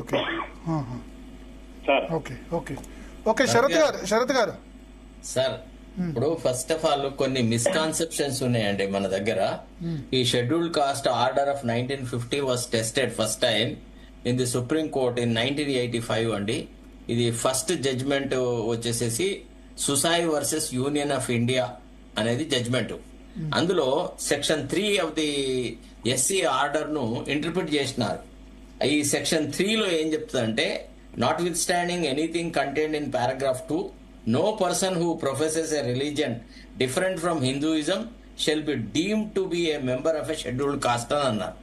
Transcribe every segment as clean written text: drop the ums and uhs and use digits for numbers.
Okay sir okay okay okay Sharath garu sir ఇప్పుడు first of all కొన్ని misconceptions ఉన్నాయండి మన దగ్గర. ఈ scheduled caste order of 1950 was tested first time in the supreme court in 1985 అండి. ఇది ఫస్ట్ జడ్జ్మెంట్ వచ్చేసేసి Soosai versus union of India అనేది జడ్జ్మెంట్. అందులో section 3 of the SC order ను ఇంటర్ప్రిట్ చేసినారు. ఈ సెక్షన్ 3 లో ఏం చెప్తుందంటే, notwithstanding anything contained in paragraph 2, no person who professes a religion different from Hinduism shall be deemed to be a member of a scheduled caste అని అన్నారు.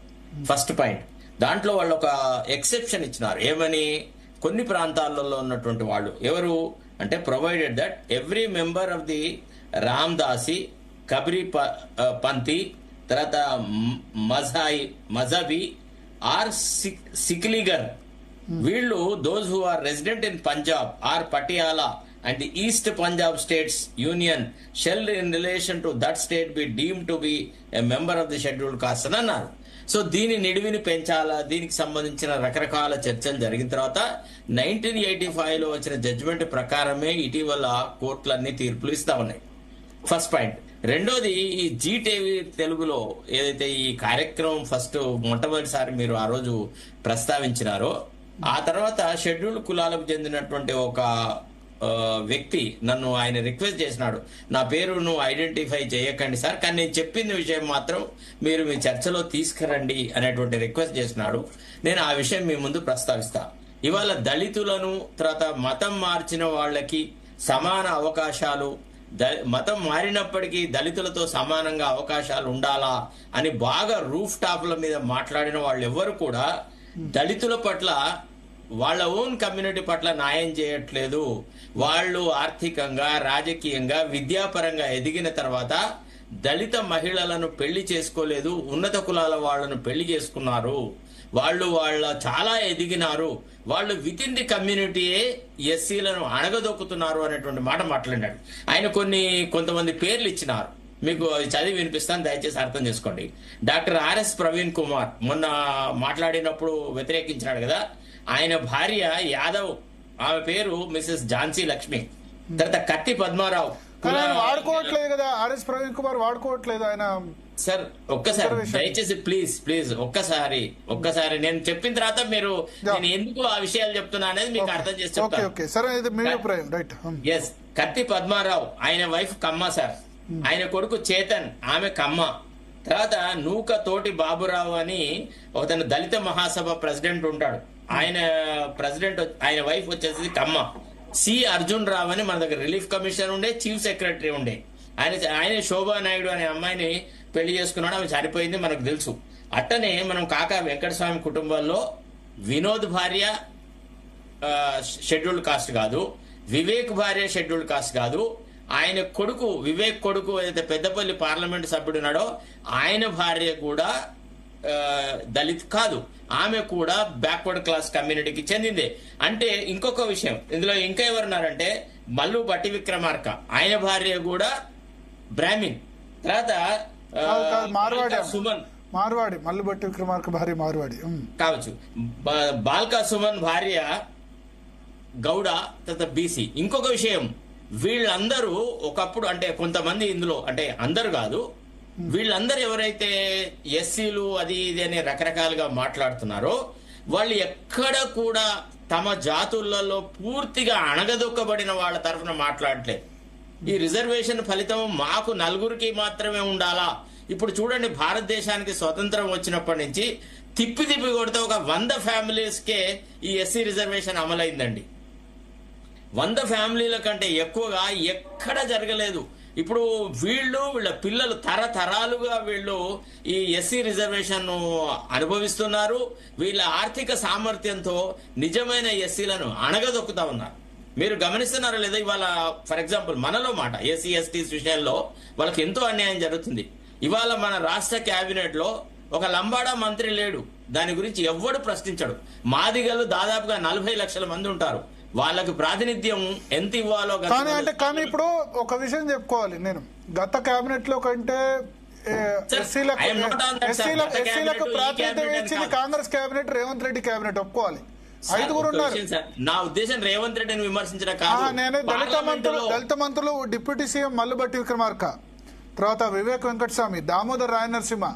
First point. దాంట్లో వాళ్ళు ఒక ఎక్సెప్షన్ ఇచ్చినారు. ఏమని? కొన్ని ప్రాంతాలలో ఉన్నటువంటి వాళ్ళు ఎవరు అంటే, provided that every member of the Ramdasi, Kabirpanthi, తర్వాత మజహబీ ఆర్ సిక్లిగర్, వీళ్ళు those who are resident in Punjab or Patiala and the East Punjab States Union shall in relation to that state be deemed to be a member of the scheduled caste అని అన్నారు. So దీని నిడివిని పెంచాలా, దీనికి సంబంధించిన రకరకాల చర్చలు జరిగిన తర్వాత 1985లో వచ్చిన జడ్జిమెంట్ ప్రకారమే ఇటీవల కోర్టులన్నీ తీర్పులు ఇస్తా ఉన్నాయి. First point. రెండోది, ఈ జీటీవీ తెలుగులో ఏదైతే ఈ కార్యక్రమం ఫస్ట్ మొట్టమొదటిసారి మీరు ఆ రోజు ప్రస్తావించినారో, ఆ తర్వాత షెడ్యూల్డ్ కులాలకు చెందినటువంటి ఒక వ్యక్తి నన్ను ఆయన రిక్వెస్ట్ చేసినాడు, నా పేరును ఐడెంటిఫై చేయకండి సార్, కానీ నేను చెప్పిన విషయం మాత్రం మీరు మీ చర్చలో తీసుకురండి అనేటువంటి రిక్వెస్ట్ చేసినాడు. నేను ఆ విషయం మీ ముందు ప్రస్తావిస్తా. ఇవాళ దళితులను, తర్వాత మతం మార్చిన వాళ్ళకి సమాన అవకాశాలు, మతం మారినప్పటికీ దళితులతో సమానంగా అవకాశాలు ఉండాలా అని బాగా రూఫ్ టాప్ల మీద మాట్లాడిన వాళ్ళు ఎవ్వరు కూడా దళితుల పట్ల, వాళ్ళ ఓన్ కమ్యూనిటీ పట్ల న్యాయం చేయట్లేదు. వాళ్ళు ఆర్థికంగా, రాజకీయంగా, విద్యాపరంగా ఎదిగిన తర్వాత దళిత మహిళలను పెళ్లి చేసుకోలేదు, ఉన్నత కులాల వాళ్ళను పెళ్లి చేసుకున్నారు, వాళ్ళ చాలా ఎదిగినారు, వాళ్ళు విత్ ఇన్ ది కమ్యూనిటీయే ఎస్సీలను అణగదొక్కుతున్నారు అనేటువంటి మాట మాట్లాడినాడు. ఆయన కొంతమంది పేర్లు ఇచ్చినారు, మీకు చదివి వినిపిస్తాను, దయచేసి అర్థం చేసుకోండి. డాక్టర్ ఆర్ఎస్ ప్రవీణ్ కుమార్ మొన్న మాట్లాడినప్పుడు వ్యతిరేకించినాడు కదా, ఆయన భార్య యాదవ్, ఆమె పేరు మిసెస్ ఝాన్సీ లక్ష్మి. తర్వాత కత్తి పద్మారావు. వాడుకోవట్లేదు కదా ఆర్ఎస్ ప్రవీణ్ కుమార్, వాడుకోవట్లేదు ఆయన. సార్ ఒక్కసారి దయచేసి ప్లీజ్ ఒక్కసారి నేను చెప్పిన తర్వాత మీరు నేను ఎందుకు ఆ విషయాలు చెప్తున్నా అనేది మీకు అర్థం చేసి చెప్తాను. ఎస్, కత్తి పద్మారావు, ఆయన వైఫ్ కమ్మ సార్, ఆయన కొడుకు చేతన్, ఆమె కమ్మ. తర్వాత నూక తోటి బాబురావు అని ఒకతను దళిత మహాసభ ప్రెసిడెంట్ ఉంటాడు, ఆయన వైఫ్ వచ్చేసి కమ్మ. సి అర్జున్ రావు అని మన దగ్గర రిలీఫ్ కమిషనర్ ఉండే, చీఫ్ సెక్రటరీ ఉండే. ఆయన శోభా నాయుడు అనే అమ్మాయిని పెళ్లి చేసుకున్నాడు, ఆమె చనిపోయింది మనకు తెలుసు. అట్టనే మనం కాకా వెంకటస్వామి కుటుంబంలో వినోద్ భార్య షెడ్యూల్డ్ కాస్ట్ కాదు, వివేక్ భార్య షెడ్యూల్డ్ కాస్ట్ కాదు, ఆయన కొడుకు వివేక్ కొడుకు ఏదైతే పెద్దపల్లి పార్లమెంట్ సభ్యుడున్నాడో ఆయన భార్య కూడా దళిత్ కాదు, ఆమె కూడా బ్యాక్వర్డ్ క్లాస్ కమ్యూనిటీకి చెందిందే. అంటే ఇంకొక విషయం ఇందులో ఇంకా ఎవరున్నారంటే, మల్లు బట్టి విక్రమార్క, ఆయన భార్య కూడా బ్రాహ్మిన్. తర్వాత సుమన్ మార్వాడి, మల్లు బట్టి విక్రమార్క భార్య మార్వాడి కావచ్చు, బాల్కా సుమన్ భార్య గౌడ, తర్వాత బీసీ. ఇంకొక విషయం, వీళ్ళందరూ ఒకప్పుడు, అంటే కొంతమంది ఇందులో, అంటే అందరు కాదు, వీళ్ళందరూ ఎవరైతే ఎస్సీలు అది ఇది అని రకరకాలుగా మాట్లాడుతున్నారో వాళ్ళు ఎక్కడ కూడా తమ జాతులలో పూర్తిగా అణగదొక్కబడిన వాళ్ళ తరఫున మాట్లాడట్లేదు. ఈ రిజర్వేషన్ ఫలితం మాకు నలుగురికి మాత్రమే ఉండాలా? ఇప్పుడు చూడండి, భారతదేశానికి స్వతంత్రం వచ్చినప్పటి నుంచి తిప్పి కొడితే ఒక 100 ఫ్యామిలీస్కే ఈ ఎస్సీ రిజర్వేషన్ అమలైందండి. 100 ఫ్యామిలీల కంటే ఎక్కువగా ఎక్కడ జరగలేదు. ఇప్పుడు వీళ్ళ పిల్లలు తరతరాలుగా వీళ్ళు ఈ ఎస్సీ రిజర్వేషన్ అనుభవిస్తున్నారు. వీళ్ళ ఆర్థిక సామర్థ్యంతో నిజమైన ఎస్సీలను అణగదొక్కుతా ఉన్నారు. మీరు గమనిస్తున్నారా లేదా? ఇవాళ ఫర్ ఎగ్జాంపుల్ మనలో మాట ఎస్సీ ఎస్టీస్ విషయంలో వాళ్ళకి ఎంతో అన్యాయం జరుగుతుంది. ఇవాళ మన రాష్ట్ర కేబినెట్ లో ఒక లంబాడా మంత్రి లేడు, దాని గురించి ఎవ్వడు ప్రశ్నించడు. మాదిగలు దాదాపుగా 40 లక్షల మంది ఉంటారు, వాళ్ళకి ప్రాతినిధ్యం ఎంత ఇవ్వాలో. కానీ ఇప్పుడు ఒక విషయం చెప్పుకోవాలి, నేను గత కేబినెట్ లో కంటే ఎస్సీలకు ప్రాతినిధ్యం ఇచ్చింది కాంగ్రెస్ కేబినెట్, రేవంత్ రెడ్డి కేబినెట్, ఒప్పుకోవాలి. 5గురు ఒక్క ఉన్నారు. విషయం సార్, నా ఉద్దేశం రేవంత్ రెడ్డిని విమర్శించడం కాదు. నేనే పార్లమెంటులో దళిత మంత్రులు డిప్యూటీ సీఎం మల్లుబట్టి విక్రమార్క, తర్వాత వివేక్ వెంకటస్వామి, దామోదర్ రాయ నరసింహ,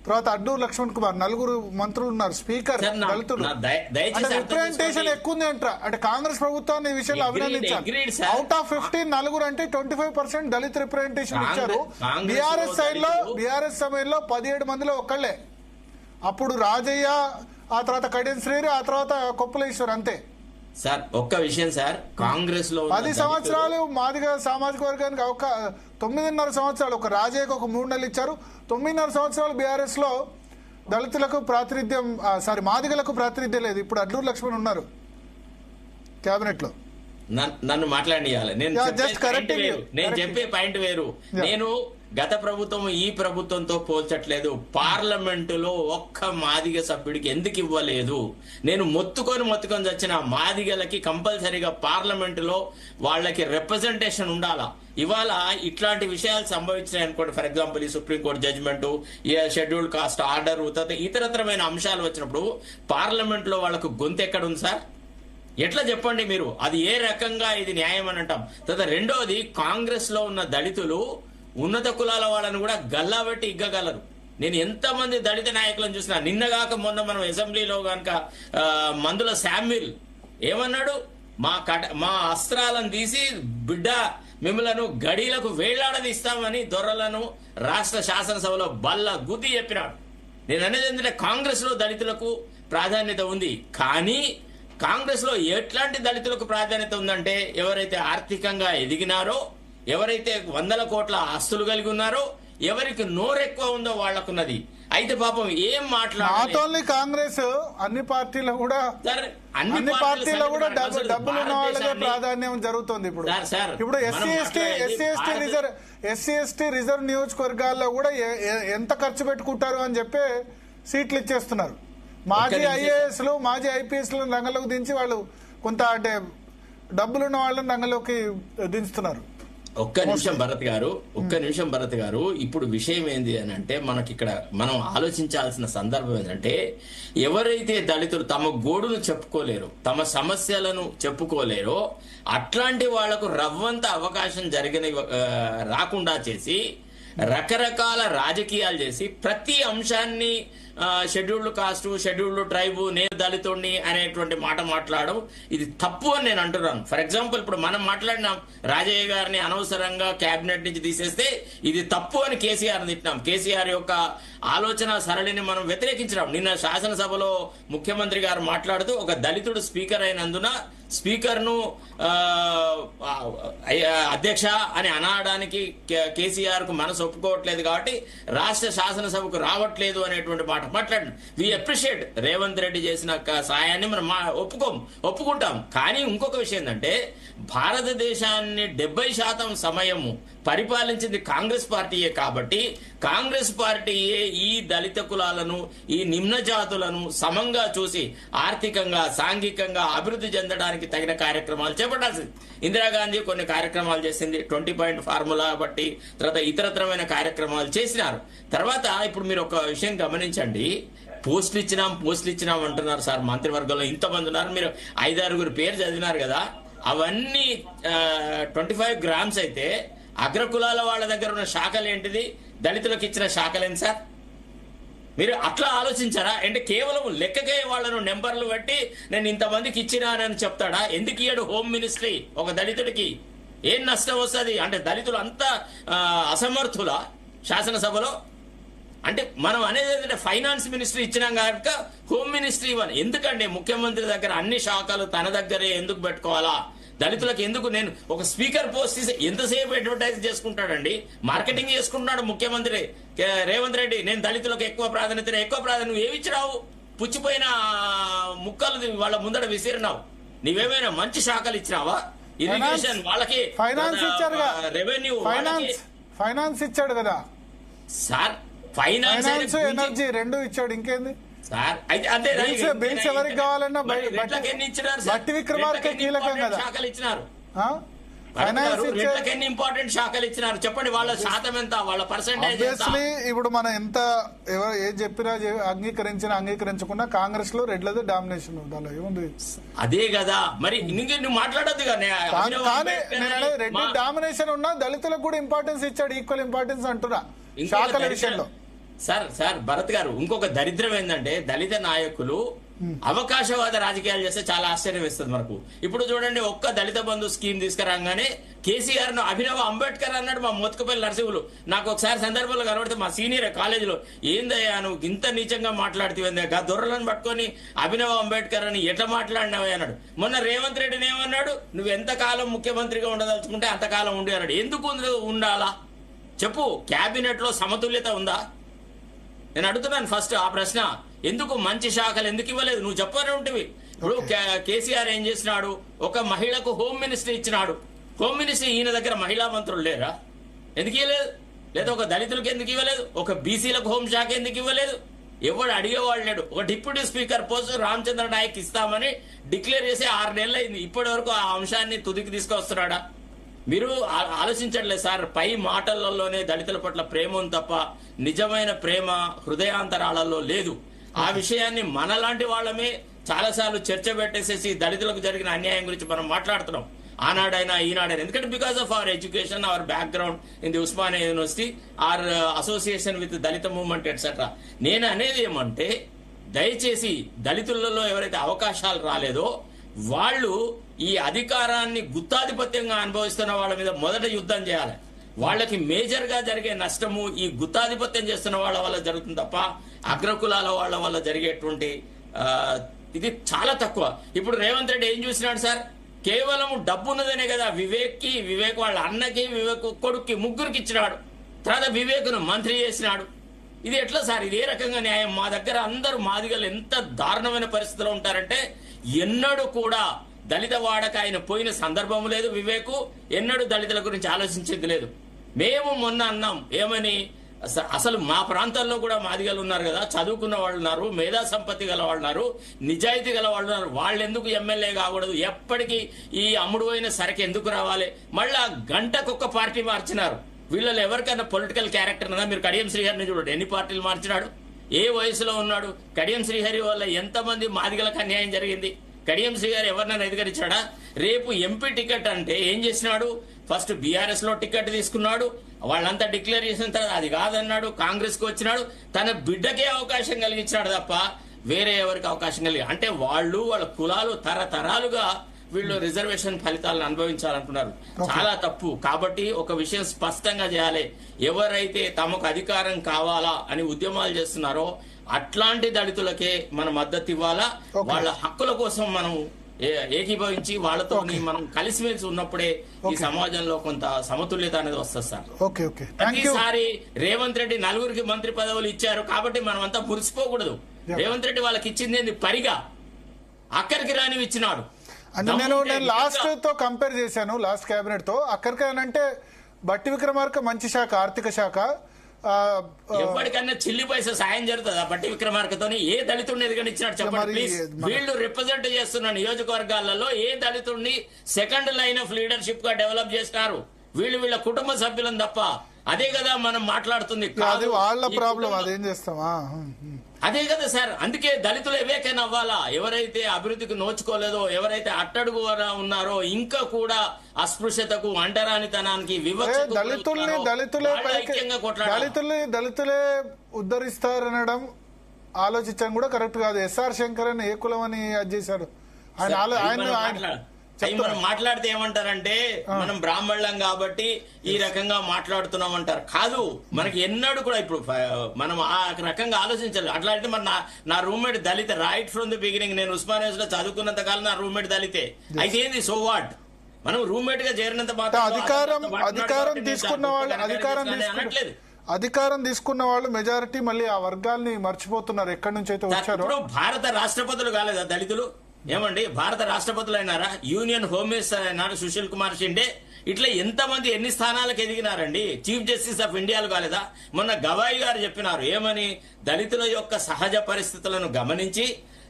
తర్వాత అడ్డూరు లక్ష్మణ్ కుమార్, 4 మంత్రులు ఉన్నారు. స్పీకర్ సార్, దళితులు. దయచేసి అంటే అర్థం రిప్రజెంటేషన్ చేసుకోండి. ఎక్కువ ఉంది అంటారా? అంటే కాంగ్రెస్ ప్రభుత్వాన్ని ఈ విషయంలో Agreed, అభినందించాలి. sir. అవుట్ ఆఫ్ 15 4 అంటే 25% దళిత రిప్రజెంటేషన్ ఇచ్చారు. కాంగ్రెస్ బీఆర్ఎస్ సైడ్ లో దళితులు- బీఆర్ఎస్ సమయంలో 17 మందిలో ఒక్కళ్లే. అప్పుడు రాజయ్య, ఆ తర్వాత కడియం శ్రీరు, ఆ తర్వాత కొప్పులేశ్వర్, అంతే. సార్ ఒక్క విషయం సార్, కాంగ్రెస్ లో ఉన్న 10 సంవత్సరాలు మాదిగా సామాజిక వర్గానికి 9.5 సంవత్సరాలు, ఒక రాజయ్యకు ఒక 3 నెలలు ఇచ్చారు. 9.5 సంవత్సరాలు బీఆర్ఎస్ లో దళితులకు ప్రాతినిధ్యం, మాదిగలకు ప్రాతినిధ్యం లేదు. ఇప్పుడు అడ్లూరు లక్ష్మణ్ ఉన్నారు కేబినెట్ లో. నన్ను మాట్లాడియాలి. నేను Yeah, చెప్పే just పాయింట్ correcting వేరు. you. నేను Correcting. చెప్పే పాయింట్ వేరు. Yeah. నేను గత ప్రభుత్వం ఈ ప్రభుత్వంతో పోల్చట్లేదు. పార్లమెంటులో ఒక్క మాదిగ సభ్యుడికి ఎందుకు ఇవ్వలేదు? నేను మొత్తుకొని చచ్చిన మాదిగలకి కంపల్సరీగా పార్లమెంటులో వాళ్ళకి రిప్రజెంటేషన్ ఉండాలా. ఇవాళ ఇట్లాంటి విషయాలు సంభవించినాయి అనుకోండి, ఫర్ ఎగ్జాంపుల్ ఈ supreme court judgement, scheduled caste order, ఇతరత్రమైన అంశాలు వచ్చినప్పుడు పార్లమెంట్ లో వాళ్ళకు గొంతు ఎక్కడ ఉంది సార్? ఎట్లా చెప్పండి మీరు? అది ఏ రకంగా ఇది న్యాయం అని అంటాం? తర్వాత రెండోది, కాంగ్రెస్ లో ఉన్న దళితులు ఉన్నత కులాల వాళ్ళని కూడా గల్లాబెట్టి ఇగ్గగలరు. నేను ఎంతమంది దళిత నాయకులను చూసినా. నిన్నగాక మొన్న మనం అసెంబ్లీలో కనుక మందుల శామ్యుల్ ఏమన్నాడు? మా అస్త్రాలను తీసి బిడ్డ మిమ్మలను గడీలకు వేళ్లాడదీస్తామని దొరలను రాష్ట్ర శాసనసభలో బల్ల గుద్ది చెప్పినాడు. నేను అనేది ఏంటంటే, కాంగ్రెస్ లో దళితులకు ప్రాధాన్యత ఉంది, కానీ కాంగ్రెస్ లో ఎట్లాంటి దళితులకు ప్రాధాన్యత ఉందంటే, ఎవరైతే ఆర్థికంగా ఎదిగినారో, ఎవరైతే 100 కోట్ల ఆస్తులు కలిగి ఉన్నారో, ఎవరికి నోరెక్కువ ఉందో వాళ్లకున్నది. అయితే పాపం ఏం మాట్లాడాలి? నాట్ ఓన్లీ కాంగ్రెస్, అన్ని పార్టీలు కూడా అన్ని పార్టీలో కూడా డబ్బులు ఉన్న వాళ్ళకే ప్రాధాన్యం జరుగుతుంది. ఇప్పుడు ఎస్సీ ఎస్టీ రిజర్వ్ నియోజకవర్గాల్లో కూడా ఎంత ఖర్చు పెట్టుకుంటారు అని చెప్పి సీట్లు ఇచ్చేస్తున్నారు. మాజీ ఐఏఎస్లు, మాజీ ఐపీఎస్లు రంగంలోకి దించి వాళ్ళు కొంత అంటే డబ్బులున్న వాళ్ళని రంగంలోకి దించుతున్నారు. ఒక్క నిమిషం భరత్ గారు, ఇప్పుడు విషయం ఏంది అని అంటే, మనకి ఇక్కడ మనం ఆలోచించాల్సిన సందర్భం ఏంటంటే, ఎవరైతే దళితులు తమ గోడును చెప్పుకోలేరు, తమ సమస్యలను చెప్పుకోలేరో, అట్లాంటి వాళ్లకు రవ్వంత అవకాశం రాకుండా చేసి, రకరకాల రాజకీయాలు చేసి, ప్రతి అంశాన్ని షెడ్యూల్డ్ కాస్ట్, షెడ్యూల్డ్ ట్రైబ్, నేను దళితుడిని అనేటువంటి మాట మాట్లాడడం ఇది తప్పు అని నేను అంటున్నాను. ఫర్ ఎగ్జాంపుల్, ఇప్పుడు మనం మాట్లాడినాం, రాజయ్య గారిని అనవసరంగా కేబినెట్ నుంచి తీసేస్తే ఇది తప్పు అని కేసీఆర్ తిట్టినాం. కేసీఆర్ యొక్క ఆలోచన సరళిని మనం వ్యతిరేకించినాం. నిన్న శాసనసభలో ముఖ్యమంత్రి గారు మాట్లాడుతూ, ఒక దళితుడు స్పీకర్ అయినందున స్పీకర్ ను అధ్యక్ష అని అనడానికి కేసీఆర్ కు మనసు ఒప్పుకోవట్లేదు, కాబట్టి రాష్ట్ర శాసనసభకు రావట్లేదు అనేటువంటి మాట మాట్లాడండి. వి అప్రిషియేట్ రేవంత్ రెడ్డి చేసిన సాయాన్ని మనం ఒప్పుకుంటాం. కానీ ఇంకొక విషయం ఏంటంటే, భారతదేశాన్ని 70% సమయము పరిపాలించింది కాంగ్రెస్ పార్టీయే, కాబట్టి కాంగ్రెస్ పార్టీయే ఈ దళిత కులాలను, ఈ నిమ్న జాతులను సమంగా చూసి ఆర్థికంగా, సాంఘికంగా అభివృద్ధి చెందడానికి తగిన కార్యక్రమాలు చేపట్టాల్సింది. ఇందిరాగాంధీ కొన్ని కార్యక్రమాలు చేసింది, 20 పాయింట్ ఫార్ములా బట్టి, తర్వాత ఇతరత్రమైన కార్యక్రమాలు చేసినారు. తర్వాత ఇప్పుడు మీరు ఒక విషయం గమనించండి, పోస్టులు ఇచ్చినాం అంటున్నారు సార్. మంత్రివర్గంలో ఇంతమంది ఉన్నారు, మీరు 5-6 పేరు చదివినారు కదా, అవన్నీ 25 గ్రామ్స్ అయితే అగ్రకులాల వాళ్ళ దగ్గర ఉన్న శాఖలు ఏంటిది, దళితులకు ఇచ్చిన శాఖలు ఏంటి సార్? మీరు అట్లా ఆలోచించారా? అంటే కేవలం లెక్కకే వాళ్ళను నెంబర్లు బట్టి నేను ఇంతమందికి ఇచ్చినానని చెప్తాడా? ఎందుకు ఇయ్యాడు హోమ్ మినిస్ట్రీ ఒక దళితుడికి? ఏం నష్టం వస్తుంది? అంటే దళితులు అంతా అసమర్థులా శాసనసభలో? అంటే మనం అనేది ఏంటంటే, ఫైనాన్స్ మినిస్ట్రీ ఇచ్చినాం కనుక హోమ్ మినిస్ట్రీ ఇవ్వాలి. ఎందుకంటే ముఖ్యమంత్రి దగ్గర అన్ని శాఖలు తన దగ్గరే ఎందుకు పెట్టుకోవాలా? దళితులకు ఎందుకు? నేను ఒక స్పీకర్ పోస్ట్ తీసి ఎంతసేపు అడ్వర్టైజ్ చేసుకుంటాడండి, మార్కెటింగ్ చేసుకుంటున్నాడు ముఖ్యమంత్రి రేవంత్ రెడ్డి. నేను దళితులకు ఎక్కువ ప్రాధాన్యత నువ్వు ఏమిచ్చినావు? పుచ్చిపోయిన ముక్కలు వాళ్ళ ముందర విసిరినావు. నీవేమైనా మంచి శాఖలు ఇచ్చినావా? ఇరిగేషన్ వాళ్ళకి, ఫైనాన్స్ ఇచ్చారు, రెవెన్యూ ఫైనాన్స్ ఇచ్చాడు కదా సార్, ఫైనాన్స్ ఎనర్జీ 2 ఇచ్చాడు. ఇంకేంది సార్? అయితే అంతే, బిల్స్ ఎవరికి కావాలన్నా బట్టి విక్రమార్క కీలకం కదా. శాఖలు ఇచ్చినారు. ఫైనాన్స్ ఇచ్చే రెడ్లకు ఎన్ని ఇంపార్టెంట్ శాఖలు ఇచ్చినారు చెప్పండి, వాళ్ళ శాతం ఎంత, వాళ్ళ పర్సెంటేజ్ ఎంత? ఆబ్వియస్లీ ఇప్పుడు మనం ఎంత ఎవరు ఏది చెప్పినా అంగీకరించినా అంగీకరించకున్నా కాంగ్రెస్ లో రెడ్లది డామినేషన్ దానిలో ఏముంది. అదే కదా మరి నువ్వు మాట్లాడొద్దు కానీ నేను అనేది రెడ్డి డామినేషన్ ఉన్నా దళితులకు కూడా ఇంపార్టెన్స్ ఇచ్చాడు, ఈక్వల్ ఇంపార్టెన్స్ అంటున్నా శాఖల విషయంలో. సార్ భరత్ గారు, ఇంకొక దరిద్రం ఏంటంటే దళిత నాయకులు అవకాశవాద రాజకీయాలు చేస్తే చాలా ఆశ్చర్యం వేస్తుంది మనకు. ఇప్పుడు చూడండి, ఒక్క దళిత బంధు స్కీమ్ తీసుకురాగానే కేసీఆర్ ను అభినవ అంబేద్కర్ అన్నాడు మా మోత్కపల్లి నరసింహులు. నాకు ఒకసారి సందర్భంలో కనబడితే మా సీనియర్ కాలేజీలో, ఏందయ్యా నువ్వు ఇంత నీచంగా మాట్లాడుతుంది, దొరలను పట్టుకొని అభినవ అంబేద్కర్ అని ఎట్లా మాట్లాడినావే అన్నాడు. మొన్న రేవంత్ రెడ్డిని ఏమన్నాడు, నువ్వు ఎంతకాలం ముఖ్యమంత్రిగా ఉండదలుచుకుంటే అంతకాలం ఉండి అన్నాడు. ఎందుకు ఉండాలా చెప్పు? క్యాబినెట్ లో సమతుల్యత ఉందా? నేను అడుగుతున్నాను ఫస్ట్ ఆ ప్రశ్న. ఎందుకు మంచి శాఖలు ఎందుకు ఇవ్వలేదు? నువ్వు చెప్పనే ఉంటివి. ఇప్పుడు కేసీఆర్ ఏం చేసినాడు, ఒక మహిళకు హోమ్ మినిస్టర్ ఇచ్చినాడు. హోమ్ మినిస్టర్ ఈయన దగ్గర మహిళా మంత్రులు లేరా? ఎందుకు ఇవ్వలేదు? లేదా ఒక దళితులకు ఎందుకు ఇవ్వలేదు? ఒక బీసీలకు హోం శాఖ ఎందుకు ఇవ్వలేదు? ఎవడు అడిగేవాళ్ళు లేడు. ఒక deputy speaker post Ramachandra Nayak ఇస్తామని డిక్లేర్ చేసి 6 నెలలు అయింది, ఇప్పటి వరకు ఆ అంశాన్ని తుదికి తీసుకొస్తున్నాడా? మీరు ఆలోచించట్లేదు సార్. పై మాటలలోనే దళితుల పట్ల ప్రేమ ఉంది తప్ప నిజమైన ప్రేమ హృదయాంతరాలలో లేదు. ఆ విషయాన్ని మనలాంటి వాళ్ళమే చాలాసార్లు చర్చ పెట్టేసేసి దళితులకు జరిగిన అన్యాయం గురించి మనం మాట్లాడుతున్నాం, ఆనాడైనా ఈనాడైనా. ఎందుకంటే because of our education, our background in the Osmania university, our association with Dalit movement etcetera. నేను అనేది ఏమంటే, దయచేసి దళితులలో ఎవరైతే అవకాశాలు రాలేదో వాళ్ళు ఈ అధికారాన్ని గుత్తాధిపత్యంగా అనుభవిస్తున్న వాళ్ళ మీద మొదట యుద్ధం చేయాలి. వాళ్ళకి మేజర్ గా జరిగే నష్టము ఈ గుత్తాధిపత్యం చేస్తున్న వాళ్ళ వల్ల జరుగుతుంది తప్ప అగ్రకులాల వాళ్ళ వల్ల జరిగేటువంటి ఇది చాలా తక్కువ. ఇప్పుడు రేవంత్ రెడ్డి ఏం చూసినాడు సార్? కేవలం డబ్బున్నదనే కదా వివేక్ వాళ్ళ అన్నకి, వివేక్ కొడుక్కి, ముగ్గురికి ఇచ్చినాడు. తర్వాత వివేక్ను మంత్రి చేసినాడు. ఇది ఎట్లా సార్? ఇది ఏ రకంగా న్యాయం? మా దగ్గర అందరూ మాదిగలు ఎంత దారుణమైన పరిస్థితిలో ఉంటారంటే, ఎన్నడూ కూడా దళిత వాడక ఆయన పోయిన సందర్భం లేదు. వివేకు ఎన్నడూ దళితుల గురించి ఆలోచించేది లేదు. మేము మొన్న అన్నాం ఏమని, అసలు మా ప్రాంతాల్లో కూడా మాదిగలు ఉన్నారు కదా, చదువుకున్న వాళ్ళు ఉన్నారు, మేధా సంపత్తి గల వాళ్ళు ఉన్నారు, నిజాయితీ గల వాళ్ళు ఉన్నారు, వాళ్ళు ఎందుకు ఎమ్మెల్యే కాకూడదు? ఎప్పటికీ ఈ అమ్ముడు పోయిన సరికి ఎందుకు రావాలి? మళ్ళా గంటకొక్క పార్టీ మార్చినారు. వీళ్ళలో ఎవరికైనా పొలిటికల్ క్యారెక్టర్ ఉందా? మీరు కడియం శ్రీహరిని చూడండి, ఎన్ని పార్టీలు మార్చినాడు, ఏ వయసులో ఉన్నాడు? కడియం శ్రీహరి వల్ల ఎంతమంది మాదిగలకు అన్యాయం జరిగింది? కడియం శ్రీహరి ఎవరినైనా ఎదుగరించాడా? రేపు ఎంపీ టికెట్ అంటే ఏం చేసినాడు? ఫస్ట్ బీఆర్ఎస్ లో టికెట్ తీసుకున్నాడు, వాళ్ళంతా డిక్లేర్ చేసిన తర్వాత అది కాదన్నాడు, కాంగ్రెస్ కు వచ్చినాడు, తన బిడ్డకే అవకాశం కలిగించినాడు తప్ప వేరే ఎవరికి అవకాశం కలిగి. అంటే వాళ్ళ కులాలు తరతరాలుగా వీళ్ళు రిజర్వేషన్ ఫలితాలను అనుభవించాలనుకున్నారు. చాలా తప్పు. కాబట్టి ఒక విషయం స్పష్టంగా చేయాలి, ఎవరైతే తమకు అధికారం కావాలా అని ఉద్యమాలు చేస్తున్నారో అట్లాంటి దళితులకే మన మద్దతు ఇవ్వాలా. వాళ్ళ హక్కుల కోసం మనం ఏకీభవించి వాళ్ళతో మనం కలిసిమెలిసి ఉన్నప్పుడే ఈ సమాజంలో కొంత సమతుల్యత అనేది వస్తుంది సార్. ప్రతిసారి రేవంత్ రెడ్డి 4 మంత్రి పదవులు ఇచ్చారు కాబట్టి మనం అంతా మురిసిపోకూడదు. రేవంత్ రెడ్డి వాళ్ళకి ఇచ్చింది ఏంది? పరిగా అక్కడికి రానివి ఇచ్చినాడు. అంటే నేను లాస్ట్ తో కంపేర్ చేశాను, లాస్ట్ కేబినెట్ తో. అక్కడికి అంటే బట్టి విక్రమార్క మంచి శాఖ, ఆర్థిక శాఖ, ఎప్పటికన్నా చిల్లి పైసా సాయం జరుగుతుందా బట్టి విక్రమార్కతో? ఏ దళితుడిని ఎదిగనిచ్చినాడు చెప్పండి ప్లీజ్. వీళ్ళు రిప్రజెంట్ చేస్తున్న నియోజకవర్గాలలో ఏ దళితుడిని సెకండ్ లైన్ ఆఫ్ లీడర్షిప్ గా డెవలప్ చేస్తున్నారు? వీళ్ళ కుటుంబ సభ్యులను తప్ప. అదే కదా మనం మాట్లాడుతుంది. వాళ్ళ ప్రాబ్లం, అదేం చేస్తామా? అదే కదా సార్. అందుకే దళితులు ఎవేకైనా అవ్వాలా. ఎవరైతే అభివృద్ధికి నోచుకోలేదో, ఎవరైతే అట్టడుగు ఉన్నారో, ఇంకా కూడా అస్పృశ్యతకు, అంటరానితనానికి, దళితులే ఉద్ధరిస్తారనడం ఆలోచించడం కూడా కరెక్ట్ కాదు. ఎస్ఆర్ శంకర్ అని ఏ కులం అని అది చేశాడు ఆయన. మనం మాట్లాడితే ఏమంటారంటే మనం బ్రాహ్మణులం కాబట్టి ఈ రకంగా మాట్లాడుతున్నాం అంటారు. కాదు, మనకి ఎన్నడూ కూడా ఇప్పుడు మనం ఆ రకంగా ఆలోచించాలి. అట్లా అంటే మన నా roommate Dalit right from the beginning. నేను ఉస్మానియా లో చదువుకున్నంత కాలం నా రూమ్మేట్ దళితే. అయితే ఏంది సో వాట్? మనం రూమ్మేట్ గా చేరినంత మాత్రం అధికారం తీసుకున్న వాళ్ళు మెజారిటీ మళ్ళీ ఆ వర్గాల్ని మర్చిపోతున్నారు ఎక్కడి నుంచి అయితే వచ్చారో. భారత రాష్ట్రపతులు కాలేదా దళితులు? ఏమండి, భారత రాష్ట్రపతులు అయినారా? యూనియన్ హోమ్ మినిస్టర్ అయినారు సుశీల్ కుమార్ షిండే. ఇట్లా ఎంతమంది ఎన్ని స్థానాలకు ఎదిగినారండి? చీఫ్ జస్టిస్ ఆఫ్ ఇండియాలు కాలేదా? మొన్న గవాయి గారు చెప్పినారు ఏమని? దళితుల యొక్క సహజ పరిస్థితులను గమనించి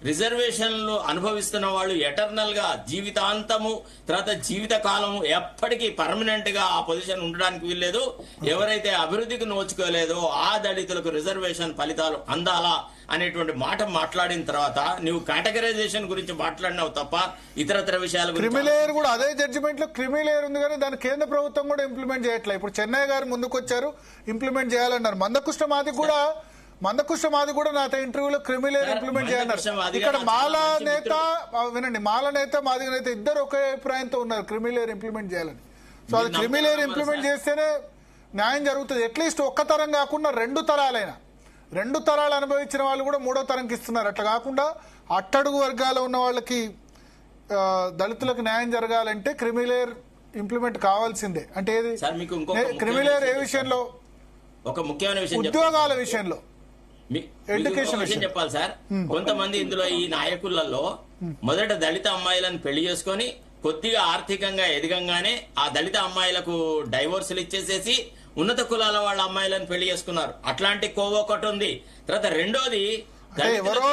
రిజర్వేషన్లు అనుభవిస్తున్న వాళ్ళు ఎటర్నల్ గా జీవితాంతము తర్వాత జీవిత కాలము ఎప్పటికీ పర్మనెంట్ గా ఆ పొజిషన్ ఉండడానికి వీల్లేదు. ఎవరైతే అభివృద్ధికి నోచుకోలేదో ఆ దళితులకు రిజర్వేషన్ ఫలితాలు అందాలా అనేటువంటి మాట మాట్లాడిన తర్వాత నువ్వు కేటగరైజేషన్ గురించి మాట్లాడినావు తప్ప ఇతరత్ర విషయాల గురించి క్రిమిలేయర్ కూడా అదే జడ్జిమెంట్ లో క్రిమిలేయర్ ఉంది కానీ దాని కేంద్ర ప్రభుత్వం కూడా ఇంప్లిమెంట్ చేయట్లేదు. ఇప్పుడు చెన్నై గారు ముందుకు వచ్చారు, ఇంప్లిమెంట్ చేయాలన్నారు. మందకృష్ణ మాది కూడా నాతో ఇంటర్వ్యూలో క్రిమిలేయర్ ఇంప్లిమెంట్ చేయాలన్నారు. ఇక్కడ మాలా నేత వినండి, మాలా నేత మాదిగ నేత ఇద్దరు ఒకే అభిప్రాయంతో ఉన్నారు క్రిమిలేయర్ ఇంప్లిమెంట్ చేయాలని. సో అది క్రిమిలేయర్ ఇంప్లిమెంట్ చేస్తేనే న్యాయం జరుగుతుంది. అట్లీస్ట్ ఒక్క తరం కాకుండా రెండు తరాలు అనుభవించిన వాళ్ళు కూడా మూడో తరంకి ఇస్తున్నారు. అట్లా కాకుండా అట్టడుగు వర్గాల్లో ఉన్న వాళ్ళకి దళితులకు న్యాయం జరగాలంటే క్రిమిలేయర్ ఇంప్లిమెంట్ కావాల్సిందే. అంటే ఏది క్రిమిలేయర్ ఏ విషయంలో? ఒక ముఖ్యమైన విషయం, ఉద్యోగాల విషయంలో, ఎడ్యుకేషన్ విషయం చెప్పాలి సార్. కొంతమంది ఇందులో ఈ నాయకులలో మొదట దళిత అమ్మాయిలను పెళ్లి చేసుకొని కొద్దిగా ఆర్థికంగా ఎదగంగానే ఆ దళిత అమ్మాయిలకు డైవోర్సులు ఇచ్చేసేసి ఉన్నత కులాల వాళ్ళ అమ్మాయిలను పెళ్లి చేసుకున్నారు. అట్లాంటి కోవ ఒకటి ఉంది. తర్వాత రెండోది ఎవరో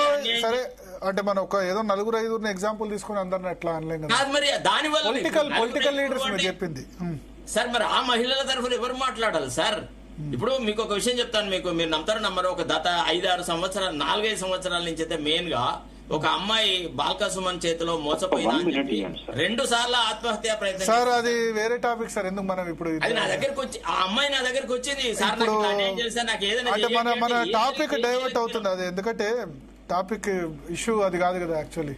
సరే అంటే మనం ఒక ఏదో 4-5 ఎగ్జాంపుల్ తీసుకుని అందరిని ఎట్లా అనలేం కదా. మరి దాని వల్ల పొలిటికల్ లీడర్స్ మీరు చెప్పింది సార్, మరి ఆ మహిళల తరఫున ఎవరు మాట్లాడాలి సార్? ఇప్పుడు మీకు ఒక విషయం చెప్తాను, మీరు నమ్ముతారో నమ్మరో, ఒక గత 4-5 సంవత్సరాల నుంచి అయితే మెయిన్ గా ఒక అమ్మాయి బాల్కా సుమన్ చేతిలో మోసపోయినా 2 సార్లు ఆత్మహత్యా ప్రయత్నం. సార్ అది వేరే టాపిక్ సార్, ఎందుకు మనం ఇప్పుడు అది నా దగ్గరకు వచ్చి ఆ అమ్మాయి నా దగ్గరకు వచ్చింది సార్, నాకు ఏదైనా అంటే మన టాపిక్ డైవర్ట్ అవుతుంది. అది ఎందుకంటే టాపిక్ ఇష్యూ అది కాదు కదా యాక్చువల్లీ.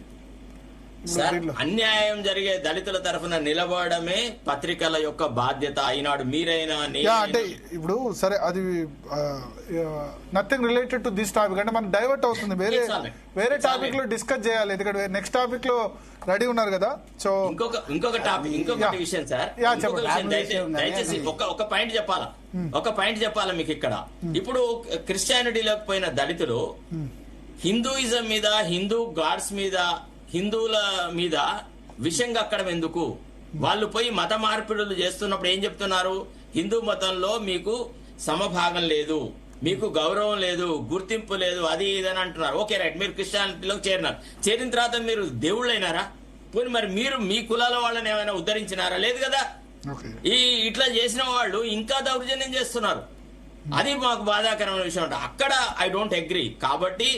సార్, అన్యాయం జరిగే దళితుల తరఫున నిలబడమే పత్రికల యొక్క బాధ్యత. అయినాడు మీరైనా అంటే ఇప్పుడు సరే అది nothing related to this topic. అంటే మనం డైవర్ట్ అవుతుంది, వేరే టాపిక్ లో డిస్కస్ చేయాలి. ఎందుకంటే నెక్స్ట్ టాపిక్ లో రెడీ ఉన్నారు కదా. సో ఇంకొకటి విషయం సార్, దయచేసి ఒక పాయింట్ చెప్పాలా మీకు ఇక్కడ. ఇప్పుడు క్రిస్టియానిటీలోకి పోయిన దళితులు హిందూయిజం మీద, హిందూ గాడ్స్ మీద, హిందువుల మీద విషం కక్కడం ఎందుకు? వాళ్ళు పోయి మత మార్పిడులు చేస్తున్నప్పుడు ఏం చెప్తున్నారు? హిందూ మతంలో మీకు సమభాగం లేదు, మీకు గౌరవం లేదు, గుర్తింపు లేదు, అది ఇదని అంటున్నారు. ఓకే రైట్, మీరు క్రిస్టియానిటీలోకి చేరిన తర్వాత మీరు దేవుళ్ళైనారా? పోనీ మరి మీరు మీ కులాల వాళ్ళని ఏమైనా ఉద్ధరించినారా? లేదు కదా. ఇట్లా చేసిన వాళ్ళు ఇంకా దౌర్జన్యం చేస్తున్నారు. అది మాకు బాధాకరమైన విషయం. అక్కడ ఐ డోంట్ అగ్రీ. కాబట్టి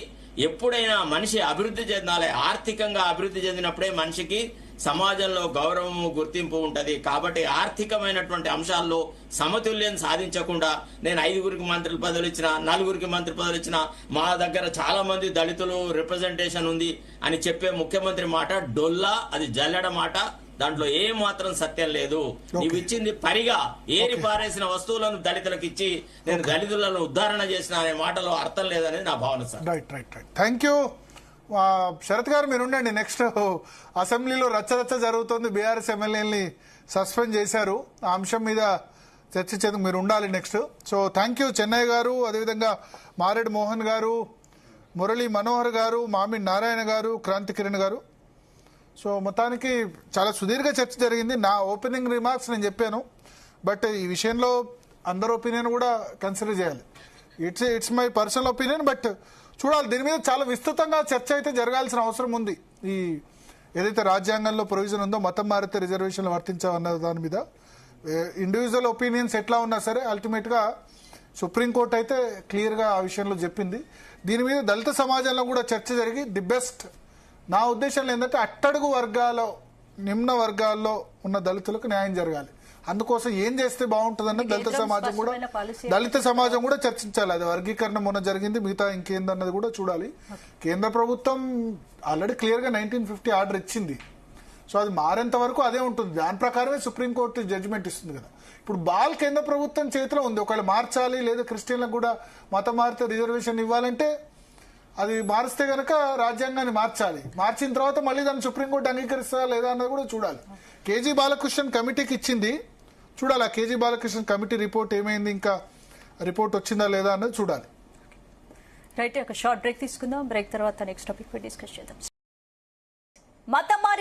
ఎప్పుడైనా మనిషి అభివృద్ధి చెందాలి. ఆర్థికంగా అభివృద్ధి చెందినప్పుడే మనిషికి సమాజంలో గౌరవము, గుర్తింపు ఉంటది. కాబట్టి ఆర్థికమైనటువంటి అంశాల్లో సమతుల్యం సాధించకుండా నేను 5గురికి మంత్రి పదవులు ఇచ్చిన, 4గురికి మంత్రి పదవులు ఇచ్చిన, మా దగ్గర చాలా మంది దళితులు రిప్రజెంటేషన్ ఉంది అని చెప్పే ముఖ్యమంత్రి మాట డొల్లా, అది జల్లెడ మాట. దాంట్లో ఏ మాత్రం సత్యం లేదు. నీవు ఇచ్చింది పరిగా ఏరి పారేసిన వస్తువులను దళితులకు ఇచ్చి నేను దళితులను ఉద్ధారణ చేసిన అనే మాటలో అర్థం లేదనేది నా భావన sir. Right. Thank you Sharath garu, మీరు ఉండండి. నెక్స్ట్ అసెంబ్లీలో రచ్చ జరుగుతుంది. బీఆర్ఎస్ ఎమ్మెల్యేని సస్పెండ్ చేశారు. ఆ అంశం మీద చర్చించేందుకు మీరు ఉండాలి next. So thank you Chennai గారు, అదేవిధంగా మారెడ్డి మోహన్ గారు, మురళీ మనోహర్ గారు, మామిడి నారాయణ గారు, క్రాంతి కిరణ్ గారు. సో మొత్తానికి చాలా సుదీర్ఘ చర్చ జరిగింది. నా ఓపెనింగ్ రిమార్క్స్ నేను చెప్పాను, బట్ ఈ విషయంలో అందరి ఒపీనియన్ కూడా కన్సిడర్ చేయాలి. It's my personal opinion, but చూడాలి. దీని మీద చాలా విస్తృతంగా చర్చ అయితే జరగాల్సిన అవసరం ఉంది. ఈ ఏదైతే రాజ్యాంగంలో ప్రొవిజన్ ఉందో మతం మారితే రిజర్వేషన్లు వర్తించావన్న దాని మీద ఇండివిజువల్ ఒపీనియన్స్ ఎట్లా ఉన్నా సరే అల్టిమేట్గా సుప్రీంకోర్టు అయితే క్లియర్గా ఆ విషయంలో చెప్పింది. దీని మీద దళిత సమాజంలో కూడా చర్చ జరిగి ది బెస్ట్, నా ఉద్దేశంలో ఏంటంటే అట్టడుగు వర్గాల్లో, నిమ్న వర్గాల్లో ఉన్న దళితులకు న్యాయం జరగాలి. అందుకోసం ఏం చేస్తే బాగుంటుందన్న దళిత సమాజం కూడా చర్చించాలి. అది వర్గీకరణ మొన్న జరిగింది, మిగతా ఇంకేందన్నది కూడా చూడాలి. కేంద్ర ప్రభుత్వం ఆల్రెడీ క్లియర్ గా 1950 ఆర్డర్ ఇచ్చింది. సో అది మారేంత వరకు అదే ఉంటుంది. దాని ప్రకారమే సుప్రీంకోర్టు జడ్జిమెంట్ ఇస్తుంది కదా. ఇప్పుడు బాల్ కేంద్ర ప్రభుత్వం చేతిలో ఉంది. ఒకవేళ మార్చాలి, లేదా క్రిస్టియన్లకు కూడా మతం మారితే రిజర్వేషన్ ఇవ్వాలంటే అది మారిస్తే గనక రాజ్యాంగాన్ని మార్చాలి. మార్చిన తర్వాత మళ్ళీ దాన్ని సుప్రీంకోర్టు అంగీకరిస్తారా లేదా అన్నది కూడా చూడాలి. కేజీ బాలకృష్ణన్ కమిటీకి ఇచ్చింది, చూడాలి. ఆ కేజీ బాలకృష్ణన్ కమిటీ రిపోర్ట్ ఏమైంది, ఇంకా రిపోర్ట్ వచ్చిందా లేదా అన్నది చూడాలి. రైట్, ఒక షార్ట్ బ్రేక్ తీసుకుందాం. బ్రేక్ తర్వాత నెక్స్ట్ టాపిక్ డిస్కస్ చేద్దాం. మతం మారిన